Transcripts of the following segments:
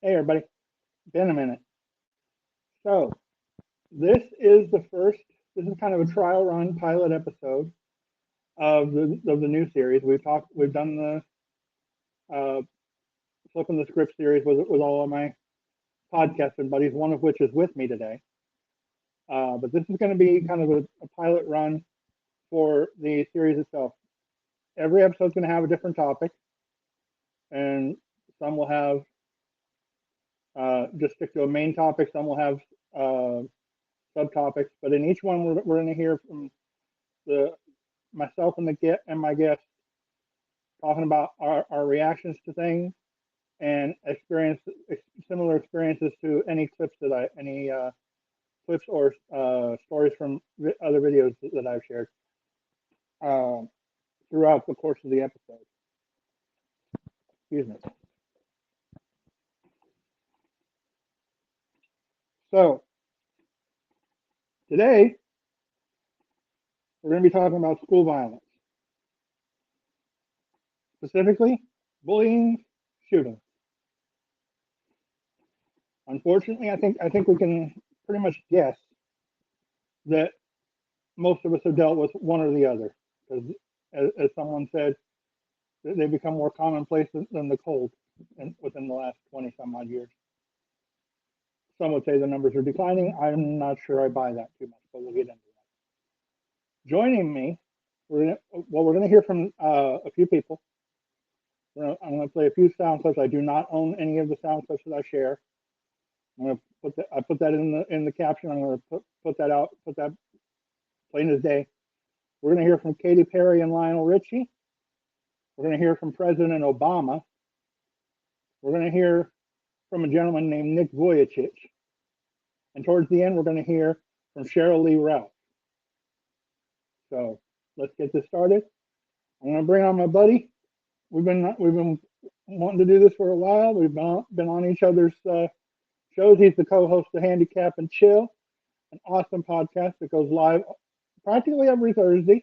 Hey everybody, been a minute. So this is the first. This is kind of a trial run pilot episode of the new series. We've done the uh, flipping the script series with all of my podcasting buddies, one of which is with me today. But this is going to be kind of a pilot run for the series itself. Every episode is going to have a different topic, and some will have just stick to a main topic. Some will have subtopics, but in each one we're going to hear from the myself and my guests talking about our reactions to things and similar experiences to any clips clips or stories from other videos that I've shared uh, throughout the course of the episode. Excuse me. So today we're going to be talking about school violence, specifically bullying, shooting. Unfortunately, I think we can pretty much guess that most of us have dealt with one or the other, because as someone said, they become more commonplace than the cold within the last 20 some odd years. Some would say the numbers are declining. I'm not sure I buy that too much, but we'll get into that. Joining me, we're going to hear from a few people. I'm going to play a few sound clips. I do not own any of the sound clips that I share. I put that in the caption. I'm going to put that plain as day. We're going to hear from Katy Perry and Lionel Richie. We're going to hear from President Obama. We're going to hear from a gentleman named Nick Vujicic. And towards the end, we're going to hear from Cheryl Lee Ralph. So let's get this started. I'm going to bring on my buddy. We've been wanting to do this for a while. We've been on each other's shows. He's the co-host of Handicap and Chill, an awesome podcast that goes live practically every Thursday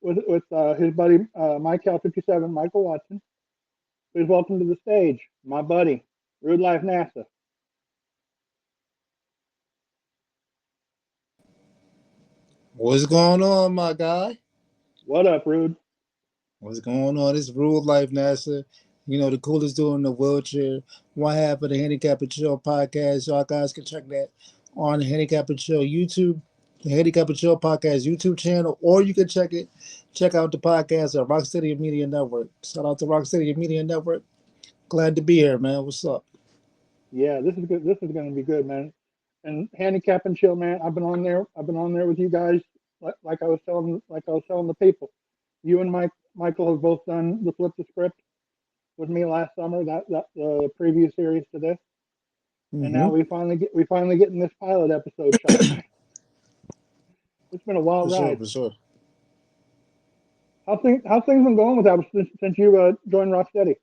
with his buddy Mike Cal57, Michael Watson. Please welcome to the stage my buddy, RudeLifeNasa. What's going on, my guy? What up, Rude? What's going on? It's RudeLifeNasa. You know, the coolest dude in the wheelchair. One half of the Handicap and Chill podcast. Y'all guys can check that on the Handicap and Chill YouTube, the Handicap and Chill podcast YouTube channel, or you can check out the podcast at Rock City Media Network. Shout out to Rock City Media Network. Glad to be here, man. What's up? Yeah, this is good. This is going to be good, man. And Handicap and Chill, man. I've been on there. I've been on there with you guys, like I was telling the people. You and Michael have both done the flip the script with me last summer. That the preview series to this, and now Mm-hmm. we finally getting this pilot episode shot. It's been a wild For sure, ride. for sure. How's things been going with that since you joined Rocksteady?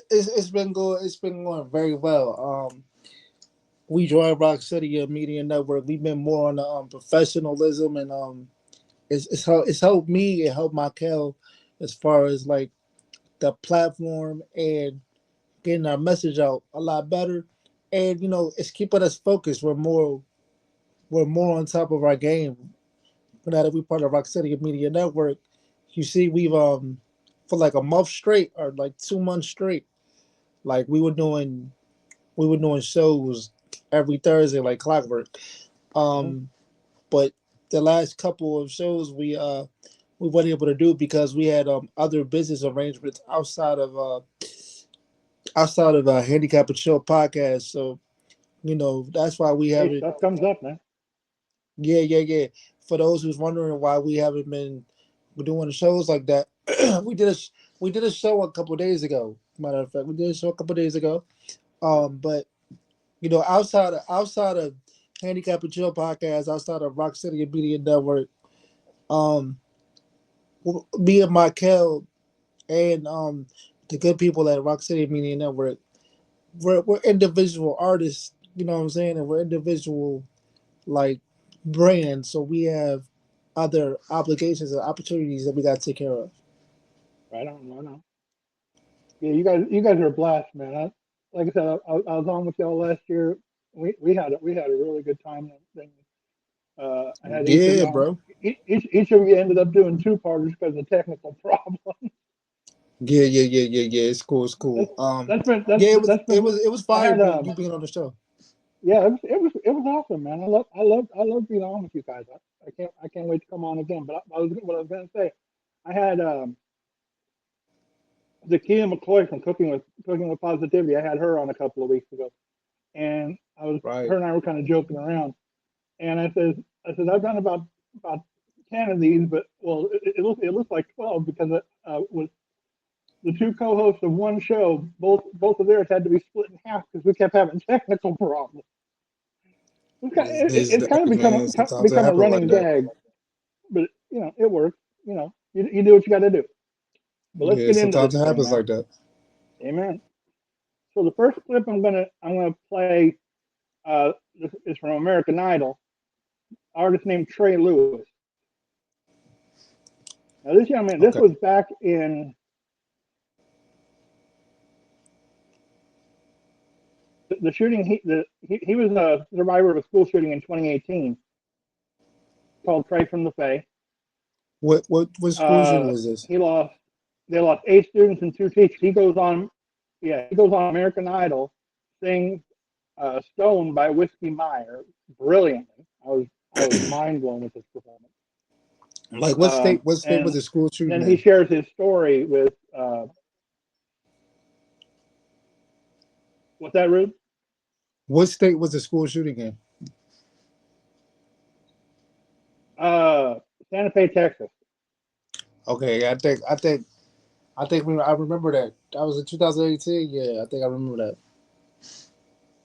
It's been going. It's been going very well. We joined Rock City Media Network. We've been more on the professionalism and it's helped me. It helped Michael as far as like the platform and getting our message out a lot better. And it's keeping us focused. We're more on top of our game. Now that we're part of Rock City Media Network, you see, we've for like a month straight or like 2 months straight, like we were doing shows every Thursday like clockwork. Yeah. Um, but the last couple of shows we weren't able to do because we had other business arrangements outside of Handicap and Chill podcast. So that's why we Hey, haven't. stuff comes up, man. Yeah, yeah, yeah. For those who's wondering why we haven't been doing shows like that, we did a show a couple of days ago. Matter of fact, we did a show a couple of days ago. But outside of Handicap and Chill podcast, outside of Rock City Media Network, um, me and Michael and the good people at Rock City Media Network, we're individual artists. You know what I'm saying, and we're individual like brands. So we have other obligations and opportunities that we got to take care of. Right on, right on. Yeah, you guys are a blast, man. like I said, I was on with y'all last year. We had a really good time. I had each of Yeah, y'all. bro. Each of you ended up doing two parters because of technical problems. Yeah. It's cool. It's That's cool. that's Yeah, that's been. it was I fire had being you being on the show. yeah, it was awesome, man. I love being on with you guys. I can't wait to come on again. But what I was gonna say, I had Zakia McCoy from Cooking with Positivity. I had her on a couple of weeks ago, and Right. her and I were kind of joking around. And I said I've done about 10 of these, but well, it looks like 12 because with the two co-hosts of one show, both of theirs had to be split in half because we kept having technical problems. It's It's kind of man. Sometimes it become a happens like running that. gag, but it works. You do what you got to do. But let's Yeah, get into this sometimes it thing, happens man. like that. Amen. So the first clip I'm gonna play this is from American Idol. Artist named Trey Lewis. Now this young man, this Okay. was back in the shooting. He was a survivor of a school shooting in 2018 called Trey from the Fae. What school shooting was this? He lost. They lost 8 students and 2 teachers. He goes on. Yeah, he goes on American Idol, sings "Stone" by Whiskey Meyer brilliantly. I was mind blown with his performance. Like what state was And the school shooting then he in? shares his story with what's that, Rude? What state was the school shooting in? Uh, Santa Fe, Texas. Okay, I remember that. That was in 2018. Yeah, I think I remember that.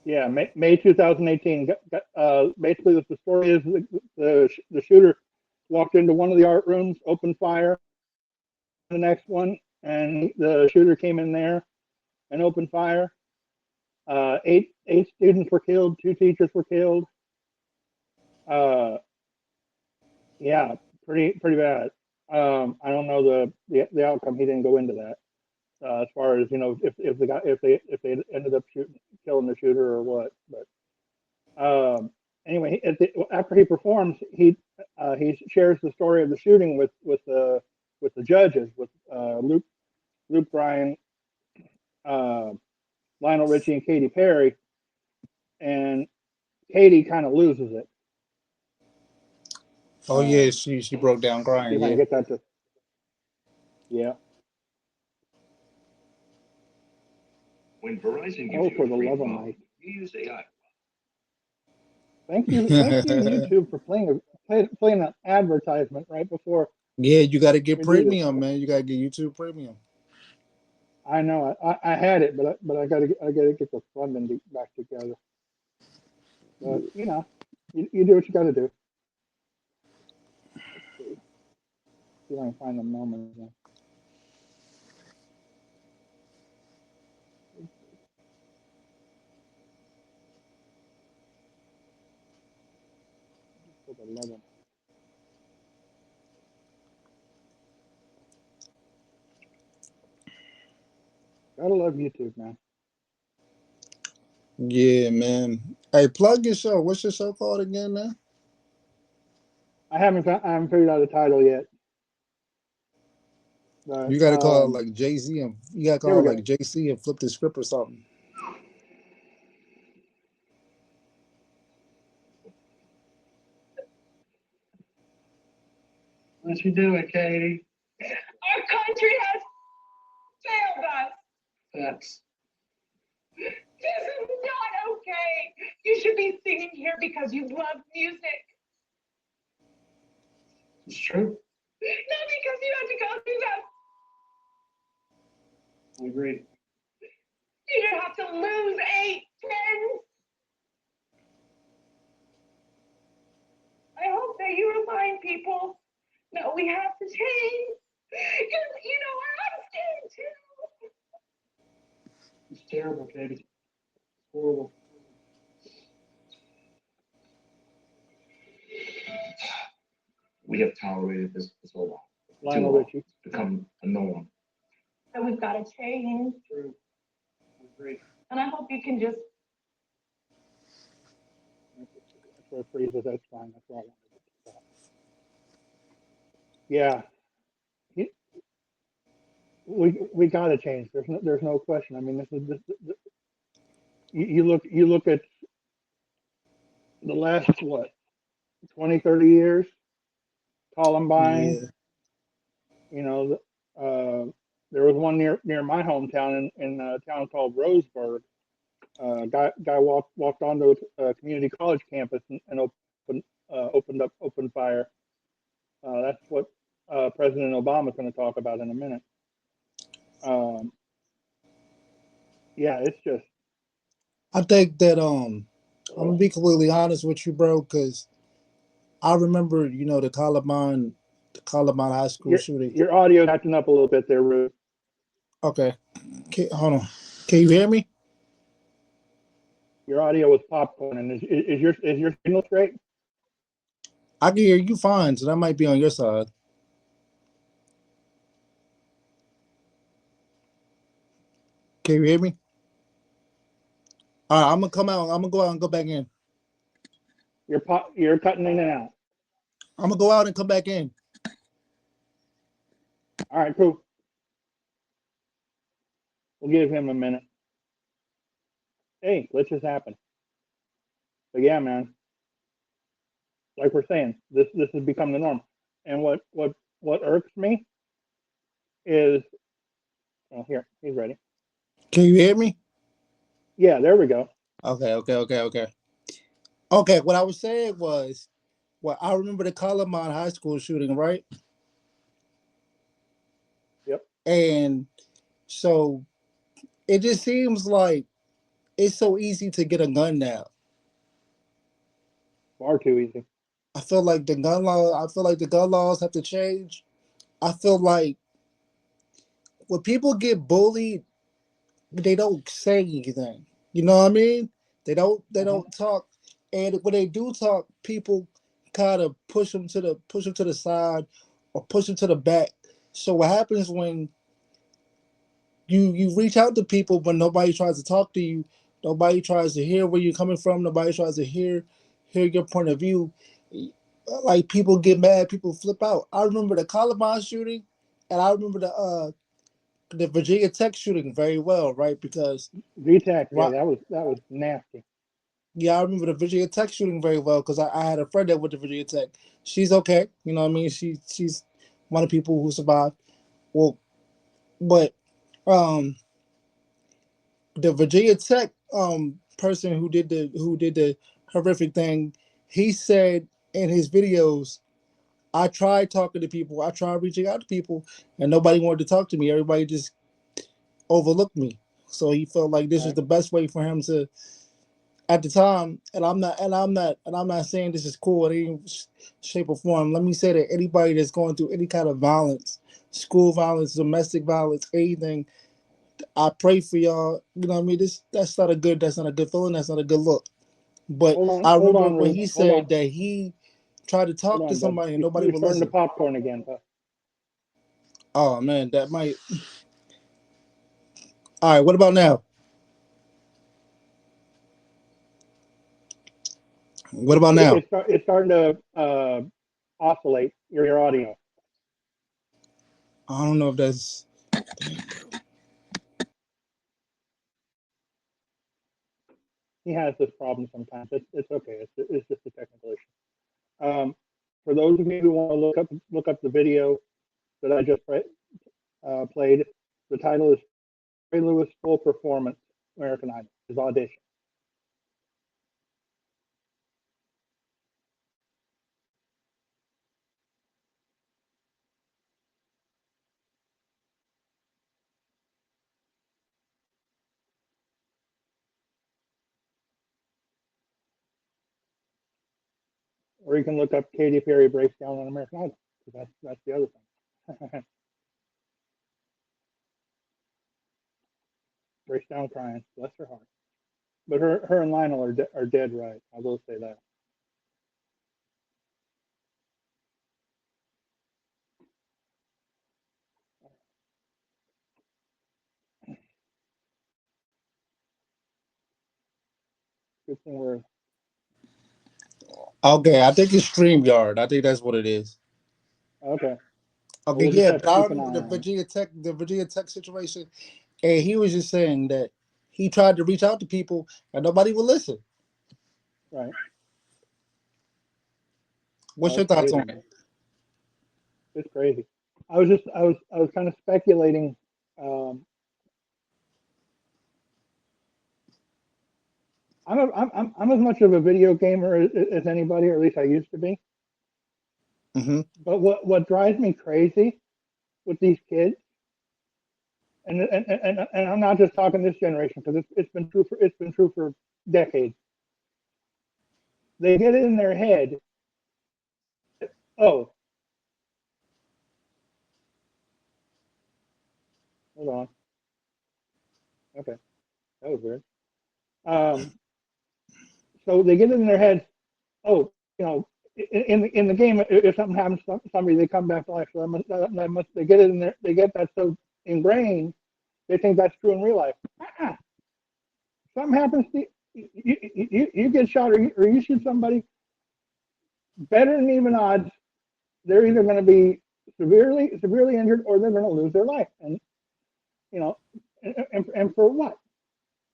Yeah, May 2018. Basically, what the story is, the shooter walked into one of the art rooms, opened fire. The next one, and the shooter came in there and opened fire. Eight students were killed. 2 teachers were killed. Uh, yeah, pretty bad. I don't know the outcome. He didn't go into that. As far as if the guy if they ended up killing the shooter or what. But anyway, after he performs, he shares the story of the shooting with the judges, with Luke Bryan, uh, Lionel Richie, and Katy Perry, and Katy kind of loses it. Oh yeah, she broke down Let's see crying. if I can Yeah. get that to yeah. When Verizon gives for the love of Mike, you use AI. Thank you, YouTube, for playing an advertisement right before Yeah, you got to get we do this. premium, man. You got to get YouTube Premium. I know I had it, but I gotta get the funding back together. But you do what you got to do. Let's see. See if I can find the moment again. For the love of gotta love YouTube, man. Yeah, man. Hey, plug your show. What's your show called again, man? I haven't figured out the title yet, but You got to call it like Jay Z, and you got to here call we it go. like JC and flip the script or something. What you doing, Katie? Our country has failed us. That's This is not okay. You should be singing here because you love music, it's true. not because you had to go through that. I agree. You didn't have to lose 8 friends. I hope that you remind people that we have to change. Because, I'm scared too. It's terrible, Katie. Horrible. We have tolerated this for so long. Lionel Richie. It's become a norm. That we've got to change. True. I agree. And I hope you can just, That's where it freezes. That's fine. That's where I wanted it to stop. Yeah, we got to change. There's no question. I mean, this you look at the last what 20, 30 years, Columbine. Yeah, You know, there was one near my hometown in a town called Roseburg. Guy walked onto a community college campus and opened fire. That's what President Obama's going to talk about in a minute. Um, yeah, it's just I think that I'm gonna be completely honest with you, bro, because I remember, the Columbine High School your shooting. your audio acting up a little bit there, Rude. Okay, hold on. Can you hear me? Your audio was popcorn, and is your signal straight? I can hear you fine, so that might be on your side. Can you hear me? All right, I'm gonna come out. I'm gonna go out and go back in. You're cutting in and out. I'm gonna go out and come back in. All right, cool. We'll give him a minute. Hey, glitches happen. But yeah, man, like we're saying, this has become the norm. And what irks me is, oh, here he's ready. Can you hear me? Yeah, there we go. Okay. What I was saying was, well, I remember the Columbine High School shooting, right? Yep, And so it just seems like it's so easy to get a gun now. far too easy. I feel like the gun law. I feel like the gun laws have to change. I feel like when people get bullied, they don't say anything. You know what I mean? They don't. They Uh-huh. don't talk. And when they do talk, people kind of push them to the side or push them to the back. So what happens when you reach out to people but nobody tries to talk to you, nobody tries to hear where you're coming from, nobody tries to hear your point of view, like people get mad, people flip out. I remember the Columbine shooting, and I remember the Virginia Tech shooting very well, right? Because VTech, yeah, right, that was nasty. yeah, I remember the Virginia Tech shooting very well because I had a friend that went to Virginia Tech. She's okay, you know what I mean. She's one of the people who survived. Well, but um the Virginia Tech person who did the horrific thing, he said in his videos, I tried talking to people, I tried reaching out to people, and nobody wanted to talk to me. Everybody just overlooked me. So he felt like this was Right. the best way for him to, at the time. And I'm not saying this is cool in any shape or form. Let me say that anybody that's going through any kind of violence, school violence, domestic violence, anything, I pray for y'all. You know what I mean? That's not a good feeling. That's not a good look. But I Hold remember on, when Rude. he Hold on, said that he tried to hold talk to on, bud. somebody and nobody You're would starting to listen. popcorn again, bud. Oh man, that might. All right, what about now? What about now? It's starting to oscillate your audio. I don't know if that's. He has this problem sometimes. It's okay. It's just a technical issue. For those of you who want to look up the video that I just played, the title is Ray Lewis Full Performance American Idol, his audition. Or you can look up Katy Perry breaks down on American Idol, because that's the other thing. Breaks down crying, bless her heart. But her and Lionel are dead right. I will say that. Good thing we're Okay, I think it's StreamYard. I think that's what it is. okay. Well, Okay, we'll just yeah, have but to I keep an remember eye on it. The Virginia Tech situation, and he was just saying that he tried to reach out to people and nobody would listen. Right. What's your That's thoughts crazy, on it? man. It's crazy. I was kind of speculating. Um, I'm as much of a video gamer as anybody, or at least I used to be. Mm-hmm. But what drives me crazy with these kids, and I'm not just talking this generation because it's been true for decades. They get it in their head. Oh, hold on. Okay, that was weird. Um, so they get it in their head. Oh, you know, in the game, if something happens to somebody, they come back to life. So that must they get it in there. They get that so ingrained. They think that's true in real life. Ah, something happens to you get shot or you shoot somebody. Better than even odds, they're either going to be severely injured or they're going to lose their life. And you know, and for what?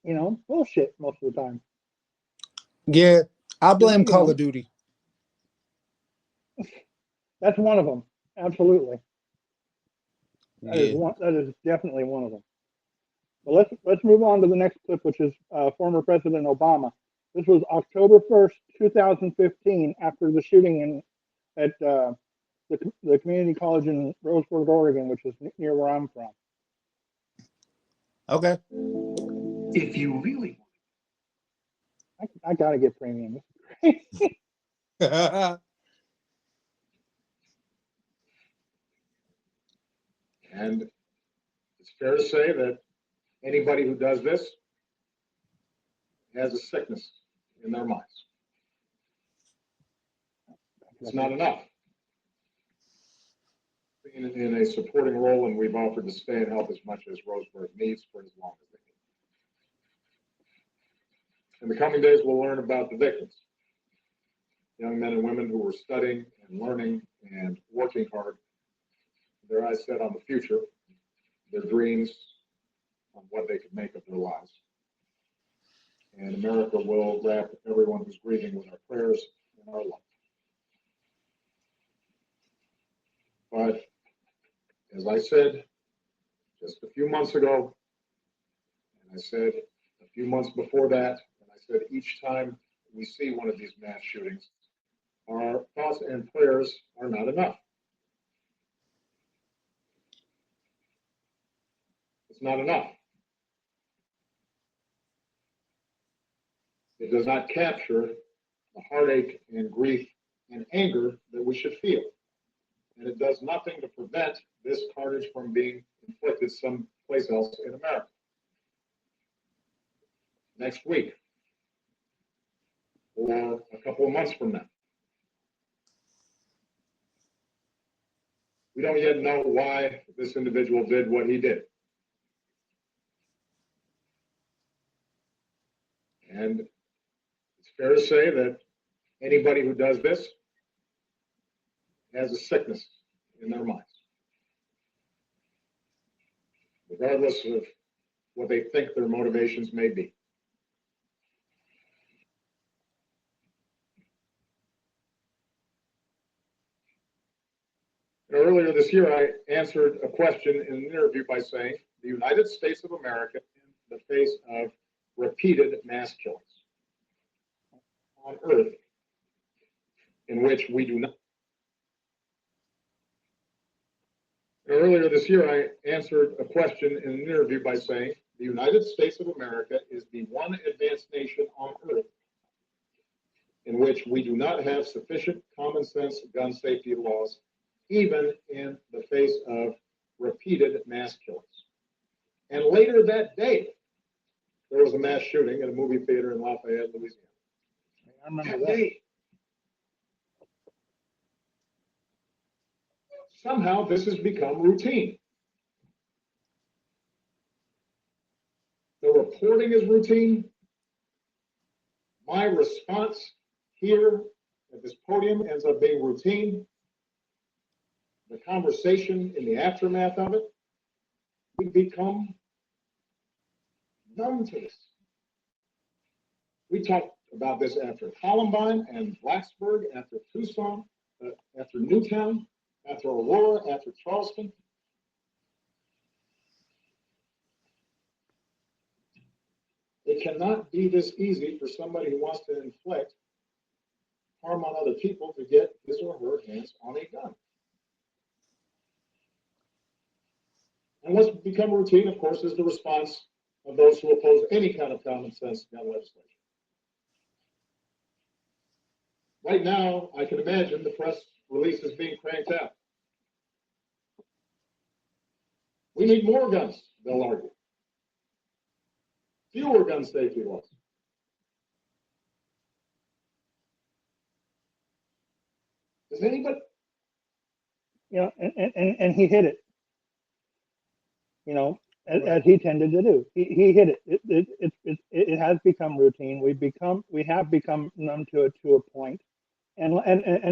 You know, bullshit most of the time. Yeah, I blame You Call know, of Duty. that's one of them. Absolutely, that is Yeah. one. That is definitely one of them. But let's move on to the next clip, which is former President Obama. This was October 1st, 2015, after the shooting at the community college in Roseburg, Oregon, which is near where I'm from. Okay. If you really I gotta get premium. And it's fair to say that anybody who does this has a sickness in their minds. It's not enough. In a supporting role, and we've offered to stay and help as much as Roseburg needs for as long as they need. In the coming days, we'll learn about the victims, young men and women who were studying and learning and working hard, their eyes set on the future, their dreams on what they could make of their lives. And America will wrap everyone who's grieving with our prayers and our love. But as I said just a few months ago, and I said a few months before that, and I said each time we see one of these mass shootings, our thoughts and prayers are not enough. It's not enough. It does not capture the heartache and grief and anger that we should feel. And it does nothing to prevent this carnage from being inflicted someplace else in America. Next week, or a couple of months from now. We don't yet know why this individual did what he did. And it's fair to say that anybody who does this has a sickness in their minds, regardless of what they think their motivations may be. Earlier this year, I answered a question in an interview by saying the United States of America in the face of repeated mass killings on Earth in which we do not. Earlier this year, I answered a question in an interview by saying the United States of America is the one advanced nation on Earth in which we do not have sufficient common sense gun safety laws, even in the face of repeated mass killings. And later that day, there was a mass shooting at a movie theater in Lafayette, Louisiana. I remember that. Somehow this has become routine. The reporting is routine. my response here at this podium ends up being routine, the conversation in the aftermath of it, we become numb to this. We talked about this after Columbine and Blacksburg, after Tucson, after Newtown, after Aurora, after Charleston. It cannot be this easy for somebody who wants to inflict harm on other people to get his or her hands on a gun. And what's become routine, of course, is the response of those who oppose any kind of common sense gun legislation. Right now, I can imagine the press releases being cranked out. We need more guns, they'll argue. Fewer gun safety laws. Does anybody? You know, and he hit it. You know, as he tended to do. He hit it. It has become routine. We have become numb to it to a point. And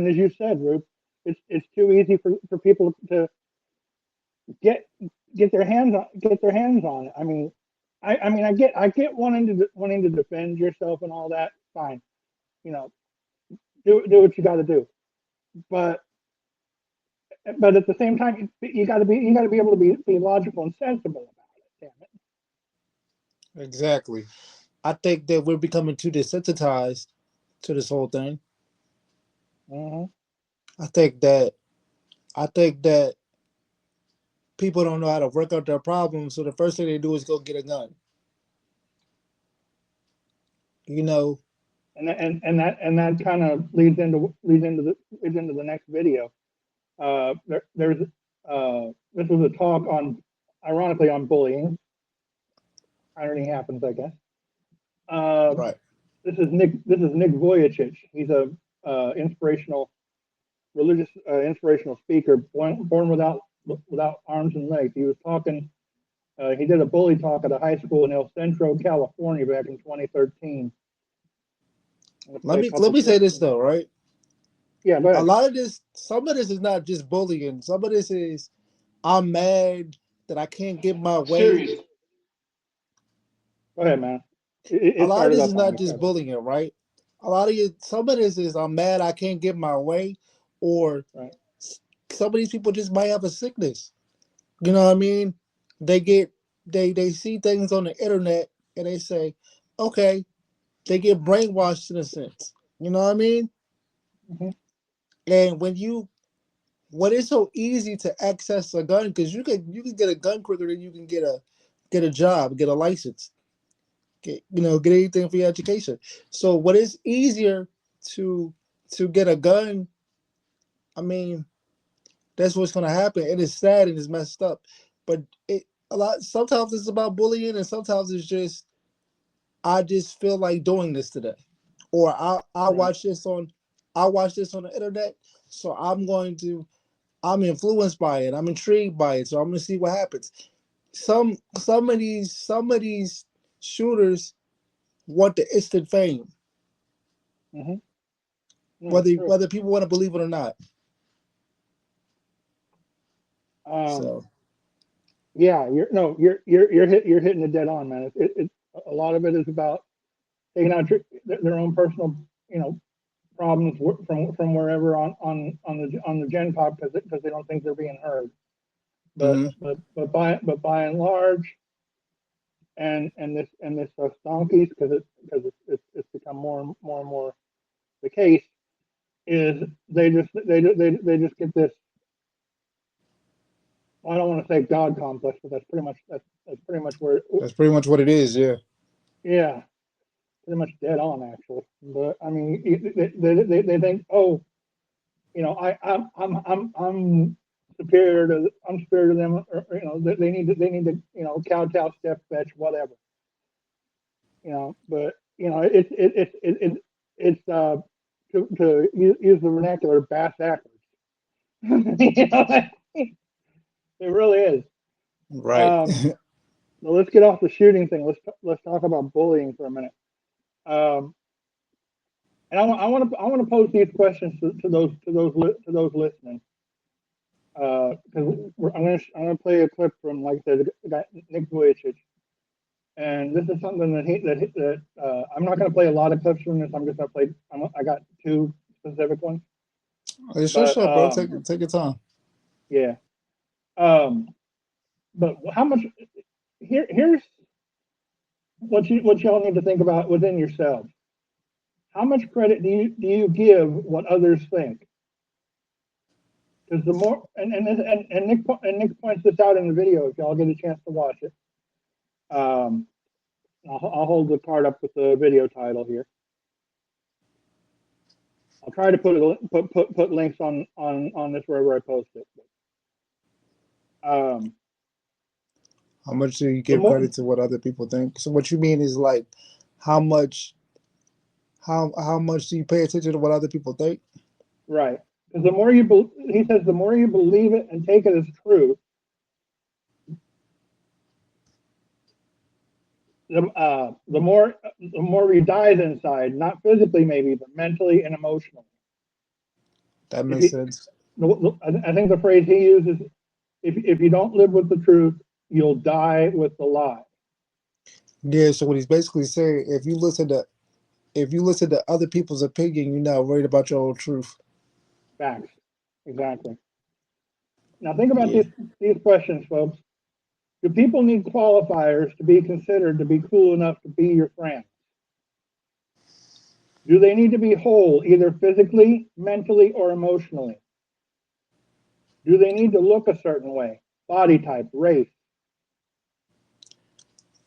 as you said, Ruth, it's too easy for people to get their hands on it. I mean, I get wanting to defend yourself and all that. Fine, you know, do what you got to do. But at the same time, you got to be able to be logical and sensible about it. Damn it. Exactly. I think that we're becoming too desensitized to this whole thing. Mm-hmm. I think that people don't know how to work out their problems, so the first thing they do is go get a gun. You know. And that kind of leads into the next video. There's this was a talk on, ironically, on bullying. Irony happens, I guess. Right. This is Nick Vujicic. He's a religious inspirational speaker, born without arms and legs. He was talking. He did a bully talk at a high school in El Centro, California, back in 2013. Let me say this though, right? Yeah, go ahead. A lot of this, some of this is not just bullying. Some of this is I'm mad that I can't get my way. Serious. Go ahead, man. A lot of this is not just bullying, right? Some of this is I'm mad I can't get my way, or right. Some of these people just might have a sickness. You know what I mean? They see things on the internet and they say, okay, they get brainwashed in a sense. You know what I mean? Mm-hmm. And when it's so easy to access a gun, because you can get a gun quicker than you can get a job, get a license, get anything for your education. So when it's easier to get a gun, I mean, that's what's gonna happen. It is sad and it's messed up. But sometimes it's about bullying, and sometimes it's just I just feel like doing this today. Or I watch this on the internet, so I'm influenced by it. I'm intrigued by it, so I'm gonna see what happens. Some of these shooters want the instant fame, Mm-hmm. No, whether people want to believe it or not. So yeah, you're hitting it dead on, man. It a lot of it is about taking out their own personal problems from wherever on the gen pop because they don't think they're being heard. But by and large, and this donkeys, because it's become more and more the case, is they just get this. I don't want to say God complex, but that's pretty much where that's pretty much what it is. Yeah. Yeah, pretty much dead on actually. But I mean, they think, oh, I'm superior to them, or they need to kowtow, step, fetch, whatever. But it's to use the vernacular, bass backwards. It really is. Right. Well, let's get off the shooting thing. Let's talk about bullying for a minute. And I want to pose these questions to those listening. Because I'm gonna play a clip from, like I said, the guy Nick Vujicic, and this is something that I'm not gonna play a lot of clips from this. I'm just gonna play. I got two specific ones, Sure, but sure, bro. Take your time. yeah. Um, but how much? Here's what y'all need to think about within yourselves. How much credit do you give what others think? Because the more and Nick points this out in the video if y'all get a chance to watch it. Um, I'll hold the card up with the video title here. I'll try to put links on this wherever I post it. Um, How much do you the give more credit to what other people think? So what you mean is like, how much, how much do you pay attention to what other people think? right, because the more he says, the more you believe it and take it as truth, the more you dies inside, not physically maybe, but mentally and emotionally. That If makes you, sense. I think the phrase he uses, if you don't live with the truth, you'll die with the lie. Yeah. So what he's basically saying, if you listen to other people's opinion, you're not worried about your own truth. Facts, exactly. Now think about Yeah. these questions, folks. Do people need qualifiers to be considered to be cool enough to be your friend? Do they need to be whole, either physically, mentally, or emotionally? Do they need to look a certain way? Body type, race?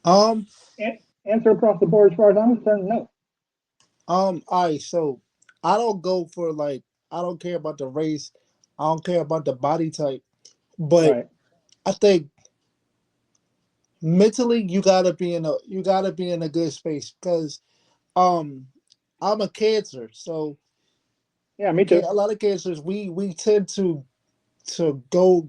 Um. Answer across the board as far as I'm concerned, no. All right. So I don't go for like, I don't care about the race. I don't care about the body type. But Right. I think mentally you gotta be in a good space because um I'm a cancer, so Yeah, me too. a lot of cancers we tend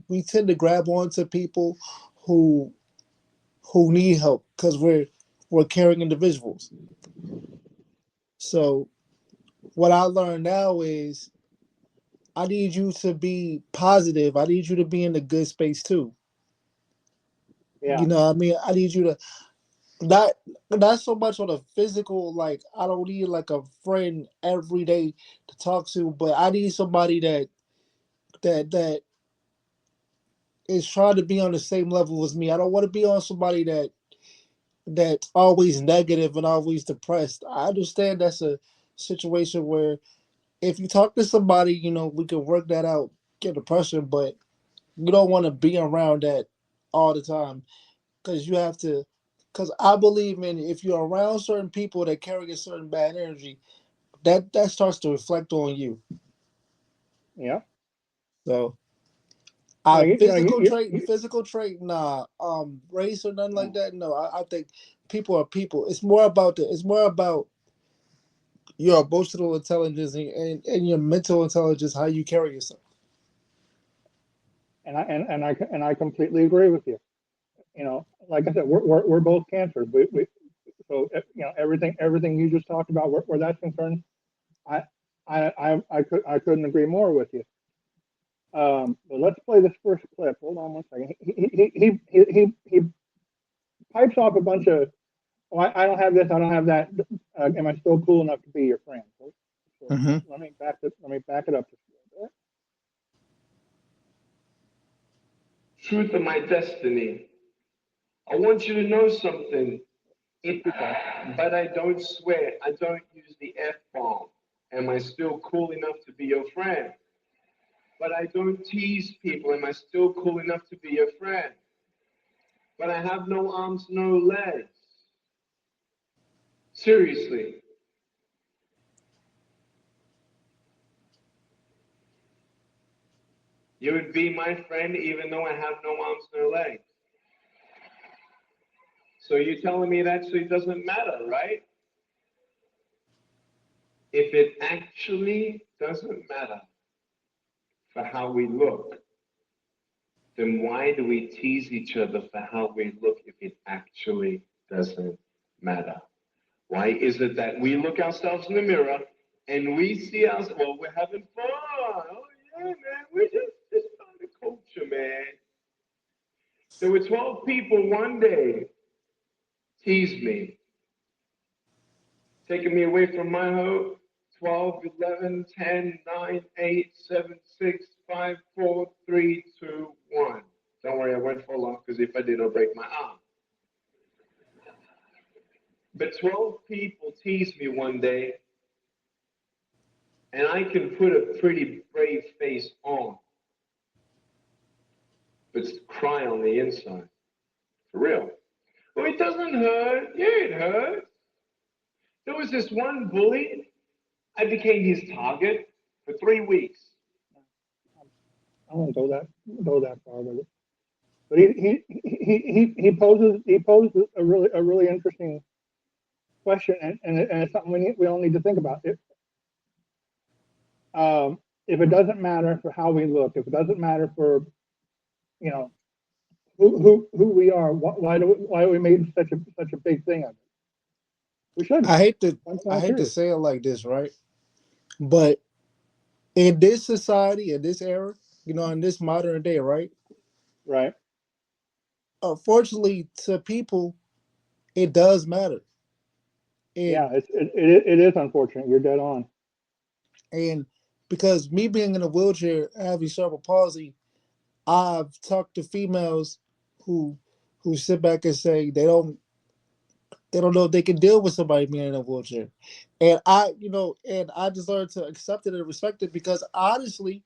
we tend to grab onto people who need help because we're caring individuals. So what I learned now is I need you to be positive. I need you to be in a good space too. Yeah. You know what I mean? I need you to not not so much on a physical, like I don't need like a friend every day to talk to, but I need somebody that is trying to be on the same level as me. I don't want to be on somebody that's always negative and always depressed. I understand that's a situation where if you talk to somebody, you know, we can work that out, get depression, but you don't want to be around that all the time because you have to. Because I believe in if you're around certain people that carry a certain bad energy, that starts to reflect on you. Yeah. So, No, physical trait, nah. Race or nothing like that. No, I think people are people. It's more about your emotional intelligence and your mental intelligence, how you carry yourself. and I completely agree with you. Like I said, we're both cancers. So everything you just talked about, where that's concerned, I I couldn't agree more with you. But let's play this first clip. Hold on one second. He pipes off a bunch of, oh, I don't have this, I don't have that. Am I still cool enough to be your friend? So Hmm. let me back it up. Truth of my destiny. I want you to know something. But I don't swear. I don't use the F-bomb. Am I still cool enough to be your friend? But I don't tease people. Am I still cool enough to be your friend? But I have no arms, no legs. Seriously. You would be my friend even though I have no arms, no legs. So you're telling me it actually doesn't matter, right? If it actually doesn't matter for how we look, then why do we tease each other for how we look if it actually doesn't matter? Why is it that we look ourselves in the mirror and we see us, well, we're having fun. Oh yeah, man, we're just part of the culture, man. There were 12 people one day teased me, taking me away from my hope. 12, 11, 10, 9, 8, 7, 6, 5, 4, 3, 2, 1. Don't worry, I won't fall off because if I did, I'll break my arm. But 12 people teased me one day, and I can put a pretty brave face on, but cry on the inside. For real. Well, it doesn't hurt. Yeah, it hurts. There was this one bully. I became his target for 3 weeks. I won't go that far with it. But he poses a really interesting question, and it's something we all need to think about. If it doesn't matter for how we look, if it doesn't matter for you know who we are, why do we make such a big thing of it? We shouldn't. I hate to That's I not hate to serious. say it like this, right? But in this society, in this era, in this modern day, right? Right. Unfortunately, to people, it does matter. Yeah, And it is unfortunate. You're dead on. and because me being in a wheelchair, having cerebral palsy, I've talked to females who sit back and say they don't know if they can deal with somebody being in a wheelchair. And I just learned to accept it and respect it because honestly,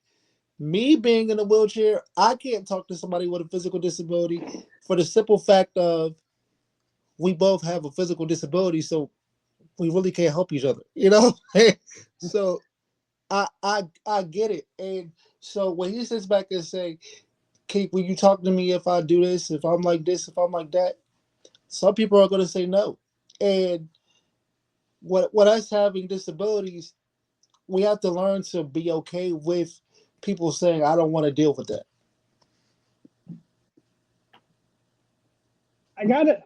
me being in a wheelchair, I can't talk to somebody with a physical disability for the simple fact of we both have a physical disability, so we really can't help each other, So I get it. And so when he sits back and say, Keith, will you talk to me if I do this, if I'm like this, if I'm like that? Some people are gonna say no. And what us having disabilities, we have to learn to be okay with people saying, I don't want to deal with that. I gotta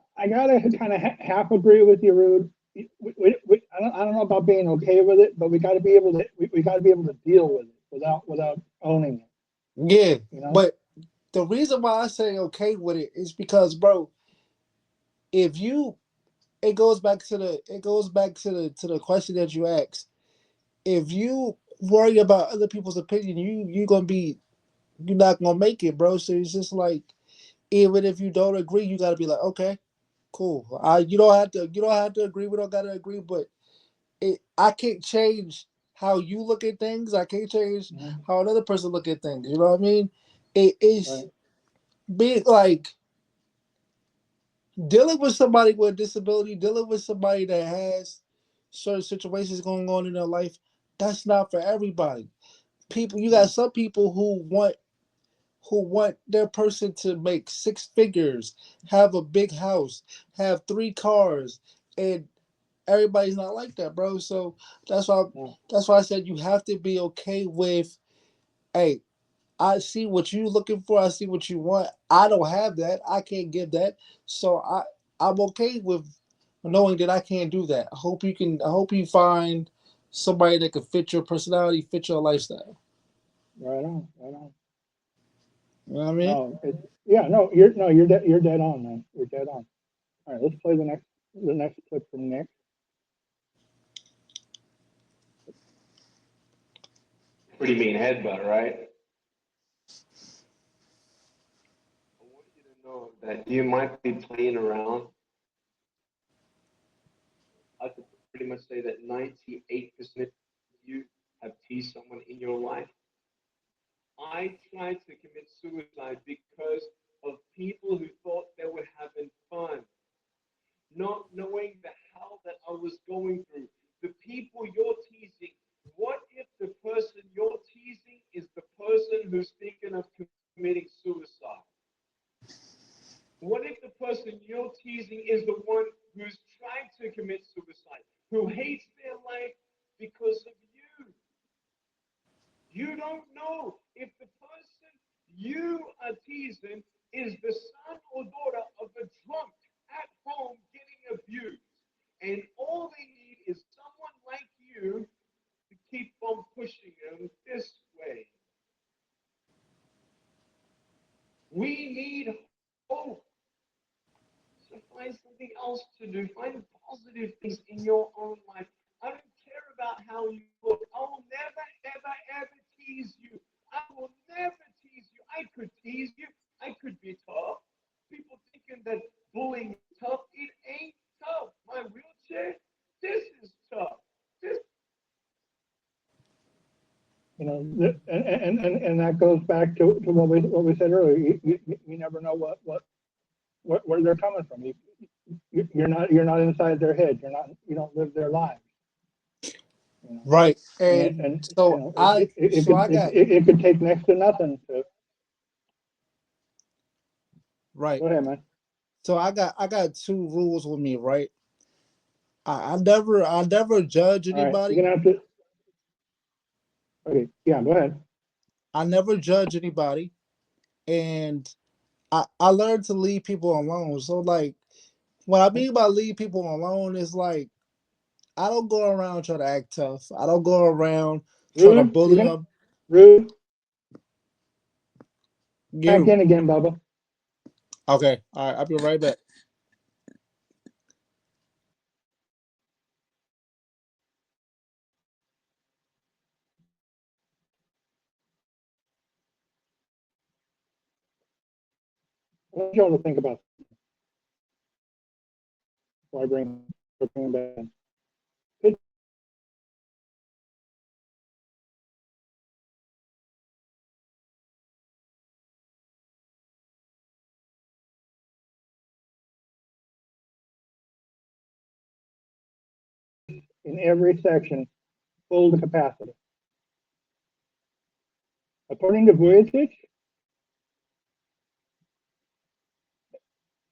kind of half agree with you, Rude. I don't know about being okay with it, but we got to be able to deal with it without owning it. Yeah. You know. But the reason why I say okay with it is because, bro, if you it goes back to the question that you asked. If you worry about other people's opinion, you're not gonna make it, bro. So it's just like, even if you don't agree, you gotta be like, okay, cool. You don't have to agree. We don't gotta agree, but I can't change how you look at things. I can't change Mhm. how another person look at things. You know what I mean? It's Right. being like dealing with somebody with a disability, dealing with somebody that has certain situations going on in their life. That's not for everybody. You got No. some people who want their person to make six figures, have a big house, have three cars, and everybody's not like that, bro. So that's why No. that's why I said you have to be okay with, hey, I see what you're looking for, I see what you want. I don't have that. I can't give that. So I'm okay with knowing that I can't do that. I hope you find somebody that can fit your personality, fit your lifestyle. Right on. Right on. You know what I mean? No. Yeah. You're dead on, man. You're dead on. All right. Let's play the next clip from Nick. Pretty mean headbutt, right? I want you to know that you might be playing around. I could pretty much say that 98% of you have teased someone in your life. I tried to commit suicide because of people who thought they were having fun, not knowing the hell that I was going through. The people you're teasing, what if the person you're teasing is the person who's thinking of committing suicide? What if the person you're teasing is the one who's trying to commit suicide, who hates their life because of you? You don't know if the person you are teasing is the son or daughter of a drunk at home getting abused. And all they need is someone like you find something else to do. Find positive things in your own life. I don't care about how you look. I will never, ever, ever tease you. I will never tease you. I could tease you. I could be tough. People thinking that bullying is tough. It ain't tough. My wheelchair, this is tough. This. You know, and that goes back to what we said earlier. You never know where they're coming from. You're not inside their head. You don't live their lives. You know? Right. And you So know, it could take next to nothing to. right. Go ahead, man. So I got two rules with me, right? I never judge All right, anybody. you're gonna have to. Okay, yeah, go ahead. I never judge anybody, and I learned to leave people alone. So like, what I mean by leave people alone is like, I don't go around trying to act tough. I don't go around trying to Rude, bully them. Rude, back You in again, Bubba. okay? All right, I'll be right back. I want y'all to think about before I bring back in. In every section, full to capacity. According to Vujicic,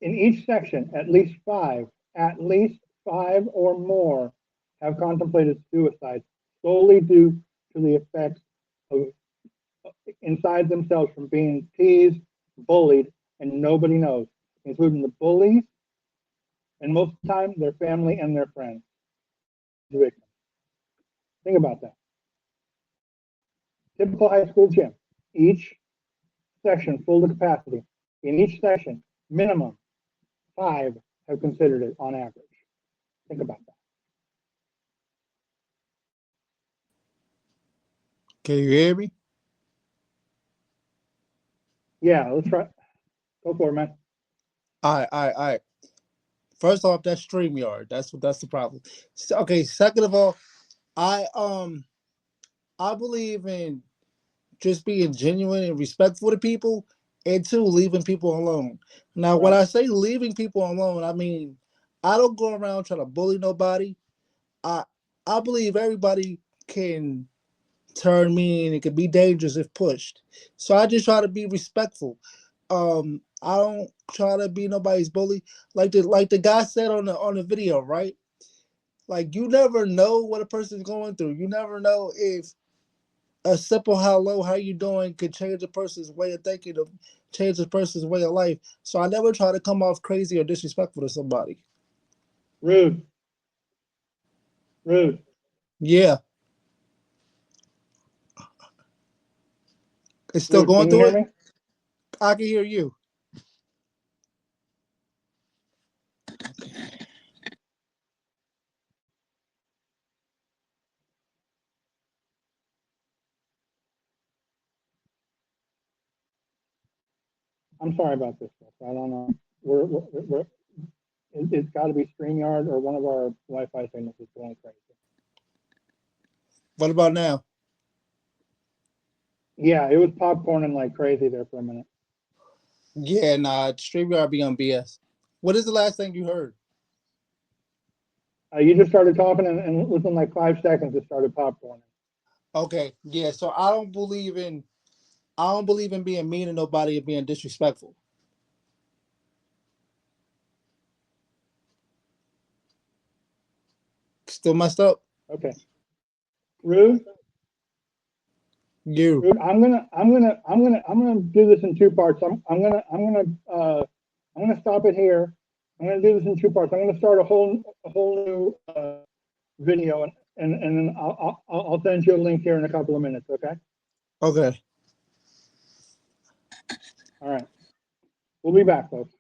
in each section, at least five or more have contemplated suicide solely due to the effects of inside themselves from being teased, bullied, and nobody knows, including the bullies, and most of the time their family and their friends. Think about that. Typical high school gym, each section full to capacity. In each section, minimum 5 have considered it on average. Think about that. Can you hear me? Yeah, let's try. Go for it, man. All right. First off, that's StreamYard. That's the problem. Okay. Second of all, I I believe in just being genuine and respectful to people, and two, leaving people alone. Now, when Right. I say leaving people alone, I mean I don't go around trying to bully nobody. I I believe everybody can turn mean. It can be dangerous if pushed. So I just try to be respectful. I don't try to be nobody's bully. Like the guy said on the video, right? Like you never know what a person's going through. You never know if a simple hello, how you doing could change a person's way of thinking, of change a person's way of life. So I never try to come off crazy or disrespectful to somebody. Rude. Rude. Yeah, it's still Rude. going Can you through hear it. me? I can hear you. I'm sorry about this. I don't know. It's got to be StreamYard or one of our Wi-Fi signals is going crazy. What about now? Yeah, it was popcorning like crazy there for a minute. Yeah, nah, StreamYard be on BS. What is the last thing you heard? You just started talking, and within like 5 seconds, it started popcorning. Okay, yeah. So I don't believe in being mean to nobody and being disrespectful. Still messed up. Okay. Rude. You. Rude. I'm gonna do this in two parts. I'm gonna stop it here. I'm gonna do this in two parts. I'm gonna start a whole new video, and then I'll send you a link here in a couple of minutes. Okay. Okay. All right. We'll be back, folks.